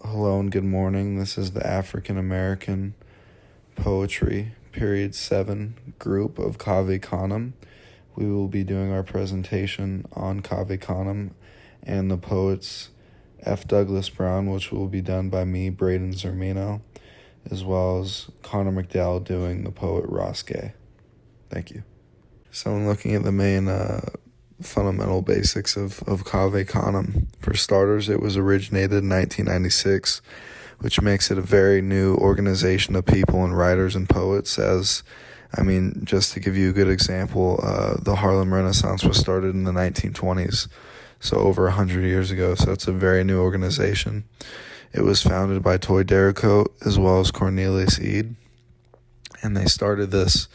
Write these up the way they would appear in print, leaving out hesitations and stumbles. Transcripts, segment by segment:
Hello and good morning. This is the African American Poetry Period 7 group of Cave Canem. We will be doing our presentation on Cave Canem and the poets F. Douglas Brown, which will be done by me, Braden Zermino, as well as Connor McDowell doing the poet Ross Gay. Thank you. So I'm looking at the main fundamental basics of Cave Canem. For starters, it was originated in 1996, which makes it a very new organization of people and writers and poets. Just to give you a good example, the Harlem Renaissance was started in the 1920s, so over 100 years ago, so it's a very new organization. It was founded by Toy Dericote as well as Cornelius Eade, and they started this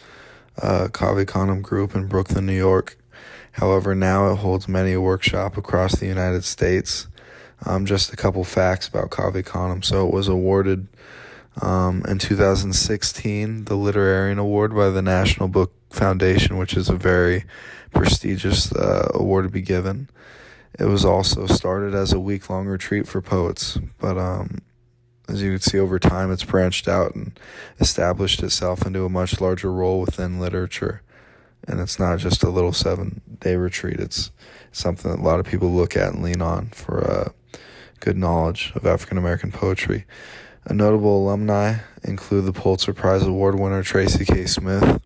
Cave Canem group in Brooklyn, New York. However, now it holds many workshops across the United States. Just a couple facts about Cave Canem. So it was awarded in 2016 the Literarian Award by the National Book Foundation, which is a very prestigious award to be given. It was also started as a week-long retreat for poets, but as you can see over time, it's branched out and established itself into a much larger role within literature. And it's not just a little 7-day retreat. It's something that a lot of people look at and lean on for good knowledge of African American poetry. A notable alumni include the Pulitzer Prize Award winner Tracy K. Smith,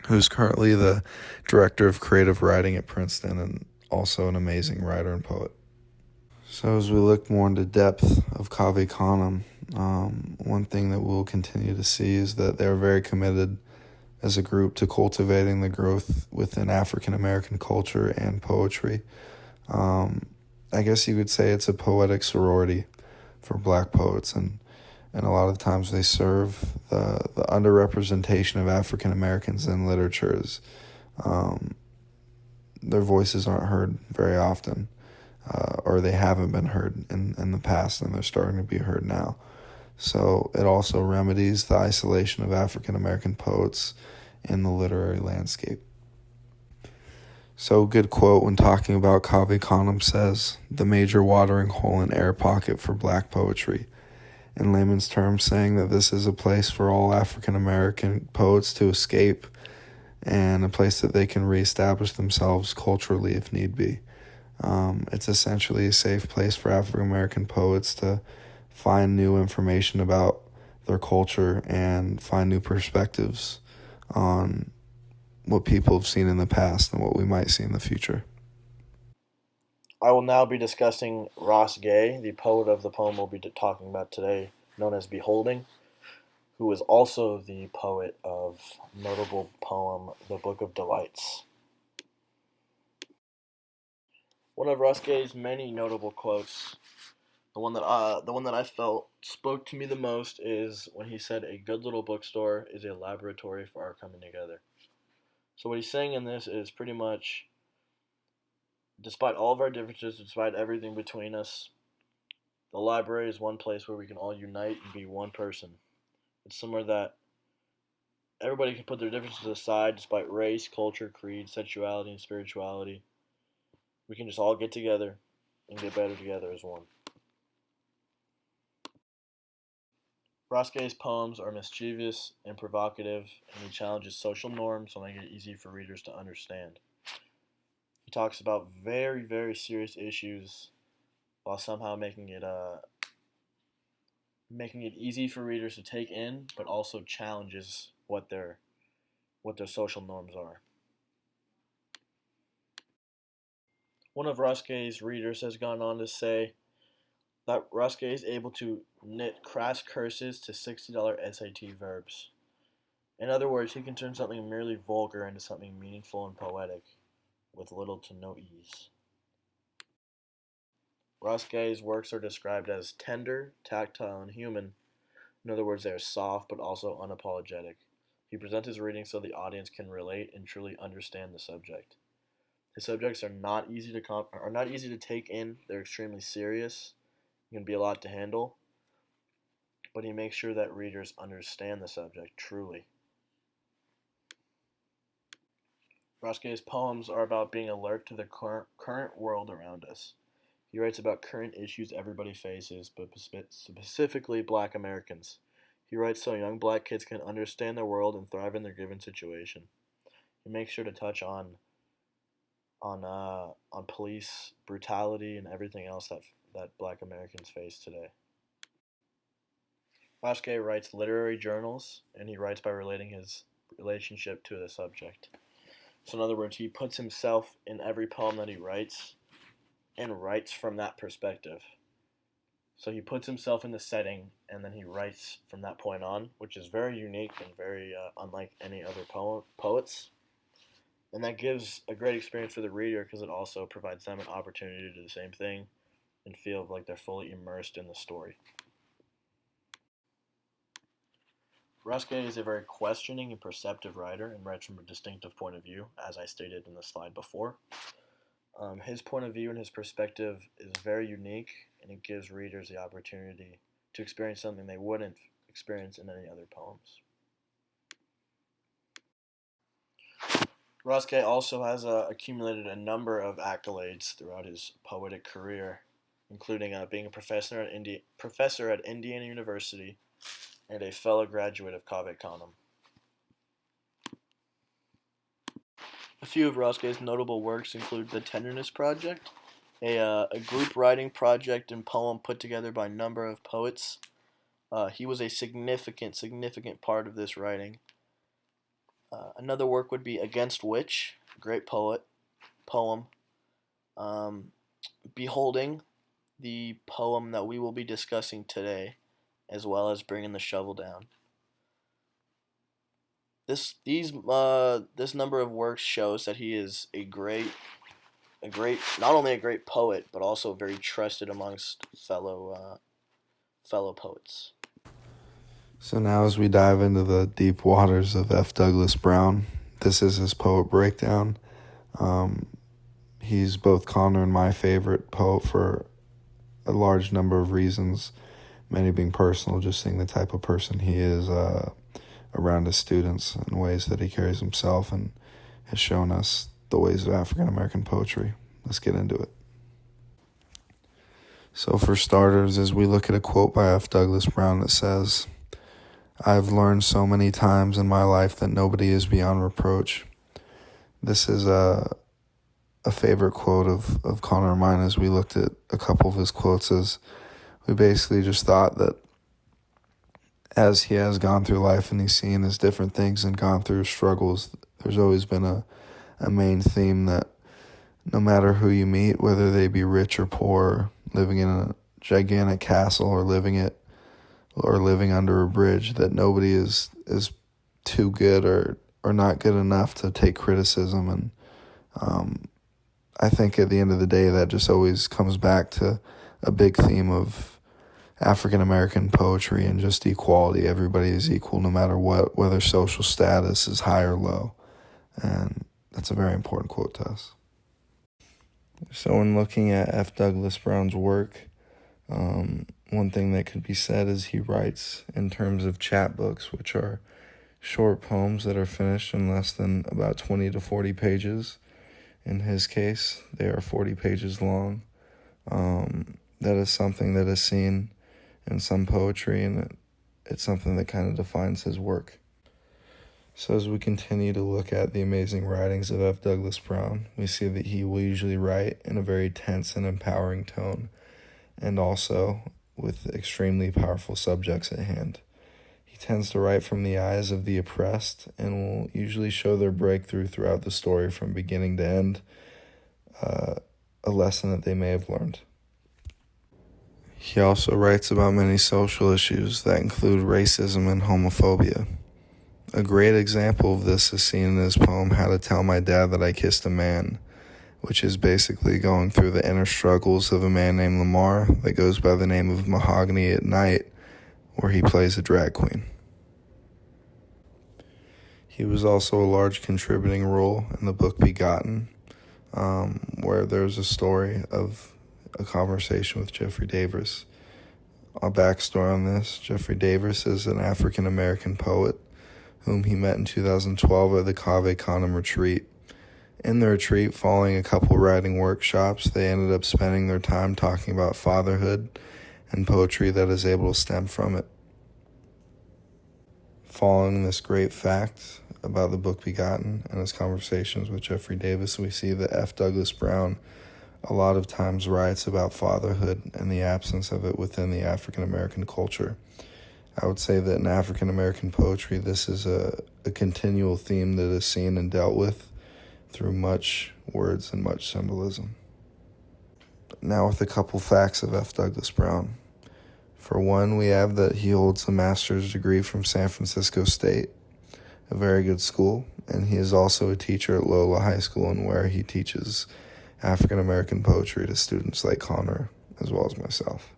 who's currently the director of creative writing at Princeton and also an amazing writer and poet. So as we look more into depth of Cave Canem, one thing that we'll continue to see is that they're very committed as a group to cultivating the growth within African American culture and poetry. I guess you could say it's a poetic sorority for black poets, and a lot of times they serve the underrepresentation of African Americans in literature. Their voices aren't heard very often, or they haven't been heard in the past, and they're starting to be heard now. So it also remedies the isolation of African American poets in the literary landscape. So a good quote when talking about Cave Canem says, "The major watering hole and air pocket for black poetry." In layman's terms, saying that this is a place for all African American poets to escape and a place that they can reestablish themselves culturally if need be. It's essentially a safe place for African American poets to find new information about their culture and find new perspectives on what people have seen in the past and what we might see in the future. I will now be discussing Ross Gay, the poet of the poem we'll be talking about today, known as Beholding, who is also the poet of notable poem The Book of Delights. One of Ross Gay's many notable quotes, the one that I felt spoke to me the most, is when he said, "A good little bookstore is a laboratory for our coming together." So what he's saying in this is pretty much, despite all of our differences, despite everything between us, the library is one place where we can all unite and be one person. It's somewhere that everybody can put their differences aside, despite race, culture, creed, sexuality, and spirituality. We can just all get together and get better together as one. Ross Gay's poems are mischievous and provocative, and he challenges social norms to make it easy for readers to understand. He talks about very, very serious issues while somehow making it easy for readers to take in, but also challenges what their social norms are. One of Ross Gay's readers has gone on to say that Ross Gay is able to knit crass curses to $60 SAT verbs. In other words, he can turn something merely vulgar into something meaningful and poetic with little to no ease. Ross Gay's works are described as tender, tactile, and human. In other words, they are soft but also unapologetic. He presents his readings so the audience can relate and truly understand the subject. His subjects are not easy to take in. They're extremely serious. It can be a lot to handle, but he makes sure that readers understand the subject truly. Ross Gay's poems are about being alert to the current world around us. He writes about current issues everybody faces, but specifically black Americans. He writes so young black kids can understand their world and thrive in their given situation. He makes sure to touch on police brutality and everything else that black Americans face today. Roscoe writes literary journals, and he writes by relating his relationship to the subject. So, in other words, he puts himself in every poem that he writes and writes from that perspective. So, he puts himself in the setting and then he writes from that point on, which is very unique and very unlike any other poets. And that gives a great experience for the reader because it also provides them an opportunity to do the same thing and feel like they're fully immersed in the story. Roscoe is a very questioning and perceptive writer and writes from a distinctive point of view, as I stated in the slide before. His point of view and his perspective is very unique, and it gives readers the opportunity to experience something they wouldn't experience in any other poems. Roscoe also has accumulated a number of accolades throughout his poetic career, including being a professor at Indiana University and a fellow graduate of Cave Canem. A few of Roscoe's notable works include The Tenderness Project, a group writing project and poem put together by a number of poets. He was a significant part of this writing. Another work would be Against Which, great poem. Beholding, the poem that we will be discussing today, as well as Bringing the Shovel Down. This number of works shows that he is not only a great poet, but also very trusted amongst fellow poets. So now as we dive into the deep waters of F. Douglas Brown, this is his poet breakdown. He's both Connor and my favorite poet for a large number of reasons, many being personal, just seeing the type of person he is around his students and ways that he carries himself and has shown us the ways of African American poetry. Let's get into it. So for starters, as we look at a quote by F. Douglas Brown that says, "I've learned so many times in my life that nobody is beyond reproach." This is a favorite quote of Connor and mine as we looked at a couple of his quotes, as we basically just thought that as he has gone through life and he's seen his different things and gone through struggles, there's always been a main theme that no matter who you meet, whether they be rich or poor, living in a gigantic castle or living under a bridge, that nobody is too good or not good enough to take criticism. And I think at the end of the day, that just always comes back to a big theme of African American poetry and just equality. Everybody is equal no matter what, whether social status is high or low. And that's a very important quote to us. So in looking at F. Douglas Brown's work, one thing that could be said is he writes in terms of chapbooks, which are short poems that are finished in less than about 20 to 40 pages. In his case, they are 40 pages long. That is something that is seen in some poetry, and it's something that kind of defines his work. So as we continue to look at the amazing writings of F. Douglas Brown, we see that he will usually write in a very tense and empowering tone, and also with extremely powerful subjects at hand. He tends to write from the eyes of the oppressed and will usually show their breakthrough throughout the story from beginning to end, a lesson that they may have learned. He also writes about many social issues that include racism and homophobia. A great example of this is seen in his poem, How to Tell My Dad That I Kissed a Man, which is basically going through the inner struggles of a man named Lamar that goes by the name of Mahogany at Night, where he plays a drag queen. He was also a large contributing role in the book Begotten, where there's a story of a conversation with Jeffrey Davis. A backstory on this: Jeffrey Davis is an African American poet whom he met in 2012 at the Cave Canem retreat, In the retreat, following a couple writing workshops, they ended up spending their time talking about fatherhood and poetry that is able to stem from it. Following this great fact about the book Begotten and his conversations with Jeffrey Davis, we see that F. Douglas Brown a lot of times writes about fatherhood and the absence of it within the African American culture. I would say that in African American poetry, this is a continual theme that is seen and dealt with through much words and much symbolism. Now with a couple facts of F. Douglas Brown. For one, we have that he holds a master's degree from San Francisco State, a very good school, and he is also a teacher at Loyola High School, and where he teaches African American poetry to students like Connor, as well as myself.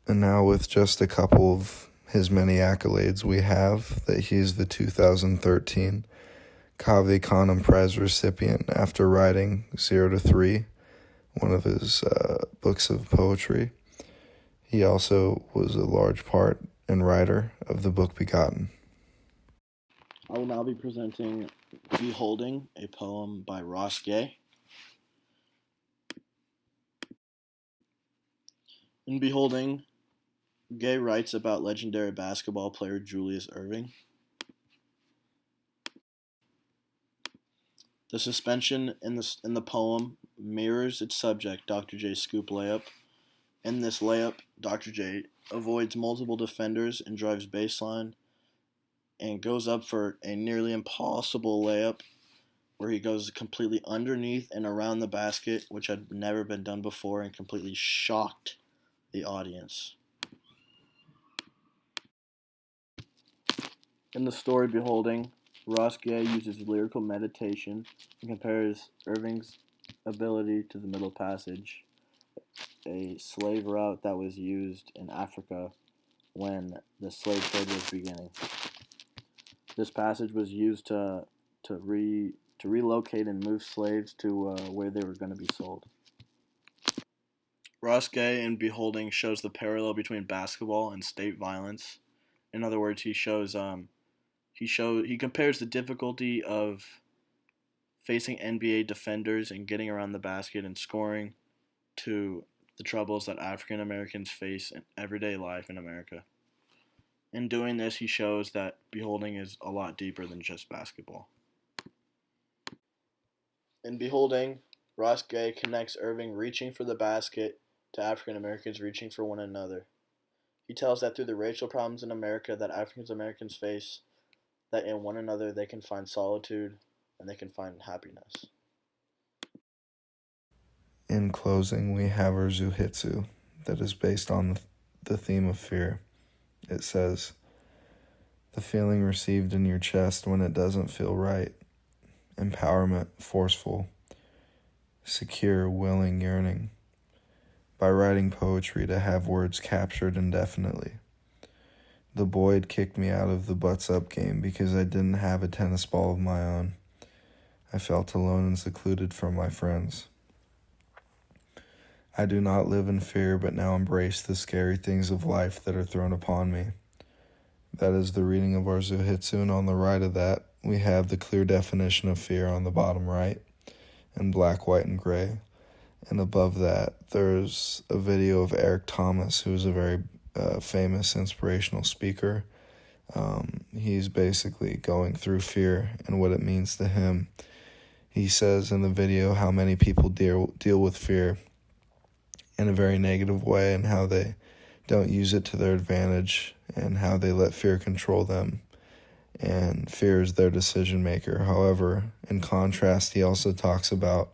And now with just a couple of his many accolades, we have that he is the 2013 Cave Canem Prize recipient after writing 0 to 3, one of his books of poetry. He also was a large part and writer of the book Begotten. I will now be presenting Beholding, a poem by Ross Gay. In Beholding, Gay writes about legendary basketball player Julius Erving. The suspension in the poem mirrors its subject, Dr. J's scoop layup. In this layup, Dr. J avoids multiple defenders and drives baseline and goes up for a nearly impossible layup where he goes completely underneath and around the basket, which had never been done before, and completely shocked the audience. In the story Beholding, Ross Gay uses lyrical meditation and compares Irving's ability to the Middle Passage, a slave route that was used in Africa when the slave trade was beginning. This passage was used to relocate and move slaves to where they were going to be sold. Ross Gay in Beholding shows the parallel between basketball and state violence. In other words, he compares the difficulty of facing NBA defenders and getting around the basket and scoring to the troubles that African Americans face in everyday life in America. In doing this, he shows that Beholding is a lot deeper than just basketball. In Beholding, Ross Gay connects Irving reaching for the basket to African Americans reaching for one another. He tells that through the racial problems in America that African Americans face, that in one another they can find solitude and they can find happiness. In closing, we have our Zuhitsu that is based on the theme of fear. It says, the feeling received in your chest when it doesn't feel right. Empowerment, forceful, secure, willing, yearning. By writing poetry to have words captured indefinitely. The Boyd kicked me out of the butts up game because I didn't have a tennis ball of my own. I felt alone and secluded from my friends. I do not live in fear, but now embrace the scary things of life that are thrown upon me. That is the reading of our Zuhitsu, and on the right of that, we have the clear definition of fear on the bottom right, in black, white, and gray. And above that, there's a video of Eric Thomas, who is a very famous inspirational speaker. He's basically going through fear and what it means to him. He says in the video how many people deal with fear in a very negative way and how they don't use it to their advantage and how they let fear control them. And fear is their decision maker. However, in contrast, he also talks about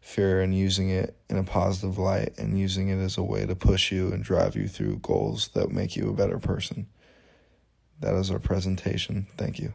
fear and using it in a positive light and using it as a way to push you and drive you through goals that make you a better person. That is our presentation. Thank you.